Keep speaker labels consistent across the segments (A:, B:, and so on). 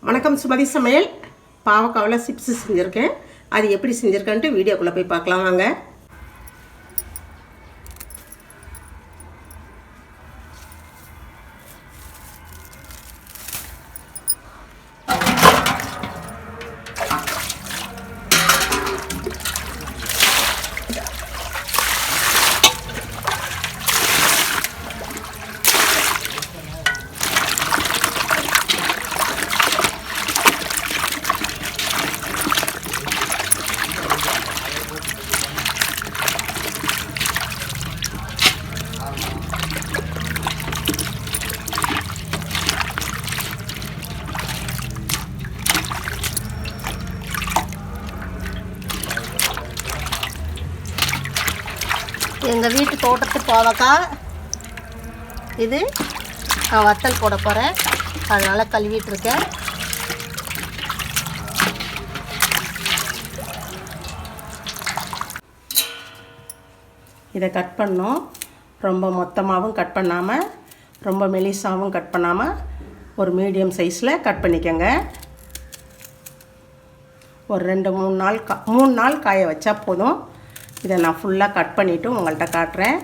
A: வணக்கம். சுமதி சமையல். பாவக்காவில் சிப்ஸ் செஞ்சுருக்கேன். அது எப்படி செஞ்சுருக்கேன்ட்டு வீடியோக்குள்ளே போய் பார்க்கலாம் வாங்க. எங்கள் வீட்டு தோட்டத்து பாவக்காய் இது. நான் வத்தல் போட போகிறேன், அதனால் கழுவிட்டுருக்கேன். இதை கட் பண்ணோம். ரொம்ப மொத்தமாகவும் கட் பண்ணாமல், ரொம்ப மெலிசாகவும் கட் பண்ணாமல், ஒரு மீடியம் சைஸில் கட் பண்ணிக்கோங்க. ஒரு 2-3 நாள் காய வச்சா போதும். இதை நான் ஃபுல்லாக கட் பண்ணிவிட்டு உங்கள்கிட்ட காட்டுறேன்.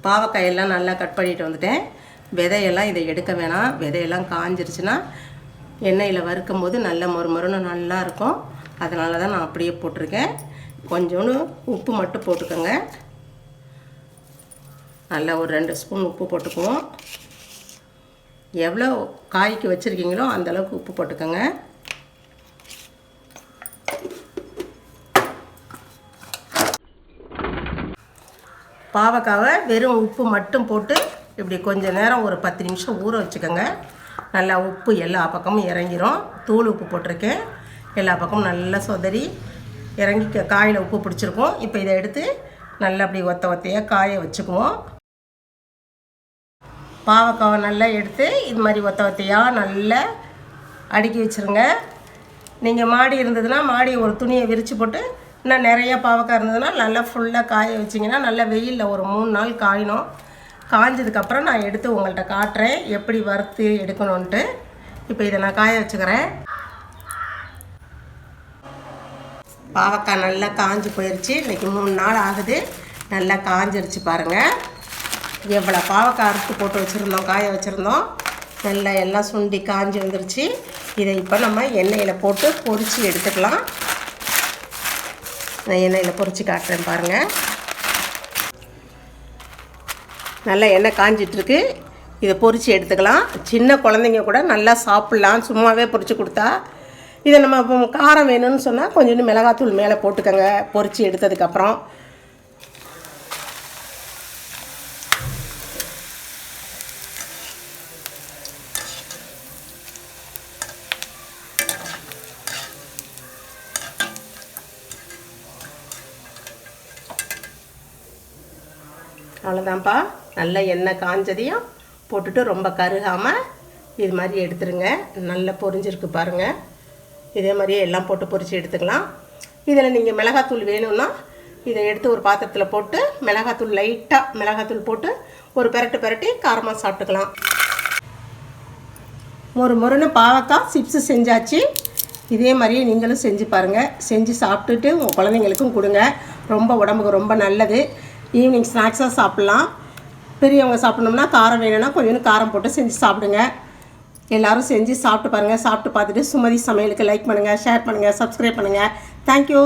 A: பாவக்காயெல்லாம் நல்லா கட் பண்ணிட்டு வந்துட்டேன். விதையெல்லாம் இதை எடுக்க வேணாம். விதையெல்லாம் காஞ்சிருச்சுன்னா எண்ணெயில் வறுக்கும் போது நல்ல மொறுமொறுன்னு நல்லா இருக்கும். அதனால தான் நான் அப்படியே போட்டிருக்கேன். கொஞ்சோண்டு உப்பு மட்டும் போட்டுக்கோங்க. நல்லா ஒரு 2 ஸ்பூன் உப்பு போட்டுக்குவோம். எவ்வளோ காய்க்கு வச்சுருக்கீங்களோ அந்தளவுக்கு உப்பு போட்டுக்கோங்க. பாவக்காவை வெறும் உப்பு மட்டும் போட்டு இப்படி கொஞ்சம் நேரம் ஒரு 10 நிமிஷம் ஊற வச்சுக்கோங்க. நல்லா உப்பு எல்லா பக்கமும் இறங்கிரும். தூள் உப்பு போட்டிருக்கேன். எல்லா பக்கமும் நல்லா சொதறி இறங்கி காயில் உப்பு பிடிச்சிருக்கும். இப்போ இதை எடுத்து நல்லா அப்படி ஒத்தையாக காய வச்சுக்குவோம். பாவக்காவை நல்லா எடுத்து இது மாதிரி ஒத்தையாக நல்லா அடுக்கி வச்சுருங்க. நீங்கள் மாடி இருந்ததுன்னா மாடி ஒரு துணியை விரித்து போட்டு இன்னும் நிறைய பாவக்காய் இருந்ததுன்னா நல்லா ஃபுல்லாக காய வச்சிங்கன்னா நல்லா வெயிலில் ஒரு 3 நாள் காயணும். காஞ்சதுக்கப்புறம் நான் எடுத்து உங்கள்கிட்ட காட்டுறேன் எப்படி வறுத்து எடுக்கணுன்ட்டு. இப்போ இதை நான் காய வச்சுக்கிறேன். பாவக்காய் நல்லா காஞ்சி போயிடுச்சு. இன்றைக்கி 3 நாள் ஆகுது. நல்லா காஞ்சிருச்சு பாருங்கள். எவ்வளோ பாவக்காய் அறுத்து போட்டு வச்சுருந்தோம், காய வச்சுருந்தோம். நல்லா எல்லாம் சுண்டி காஞ்சி வந்துருச்சு. இதை இப்போ நம்ம எண்ணெயில் போட்டு பொரித்து எடுத்துக்கலாம். நான் எண்ணெயில் பொரித்து காட்டுறேன் பாருங்கள். நல்லா எண்ணெய் காஞ்சிட்ருக்கு. இதை பொரித்து எடுத்துக்கலாம். சின்ன குழந்தைங்க கூட நல்லா சாப்பிட்லாம் சும்மாவே பொரித்து கொடுத்தா. இதை நம்ம இப்போ காரம் வேணும்னு சொன்னால் கொஞ்சோண்டு மிளகாத்தூள் மேலே போட்டுக்கோங்க பொரித்து எடுத்ததுக்கப்புறம். அவ்வளோதான்ப்பா. நல்ல எண்ணெய் காஞ்சதையும் போட்டுட்டு ரொம்ப கருகாமல் இது மாதிரி எடுத்துருங்க. நல்லா பொரிஞ்சிருக்கு பாருங்கள். இதே மாதிரியே எல்லாம் போட்டு பொரித்து எடுத்துக்கலாம். இதில் நீங்கள் மிளகாத்தூள் வேணும்னா இதை எடுத்து ஒரு பாத்திரத்தில் போட்டு மிளகாத்தூள் லைட்டாக மிளகாத்தூள் போட்டு ஒரு பெரட்டி காரமாக சாப்பிட்டுக்கலாம். மொறுன்னு பாவக்காய் சிப்ஸு செஞ்சாச்சு. இதே மாதிரியே நீங்களும் செஞ்சு பாருங்கள். செஞ்சு சாப்பிட்டுட்டு உங்கள் குழந்தைங்களுக்கும் கொடுங்க. ரொம்ப உடம்புக்கு ரொம்ப நல்லது. ஈவினிங் ஸ்நாக்ஸாக சாப்பிட்லாம். பெரியவங்க சாப்பிட்ணும்னா காரம் வேணும்னா கொஞ்சம் காரம் போட்டு செஞ்சு சாப்பிடுங்க. எல்லோரும் செஞ்சு சாப்பிட்டு பாருங்கள். சாப்பிட்டு பார்த்துட்டு சுமதி சமையலுக்கு லைக் பண்ணுங்கள், ஷேர் பண்ணுங்கள், சப்ஸ்கிரைப் பண்ணுங்கள். தேங்க்யூ.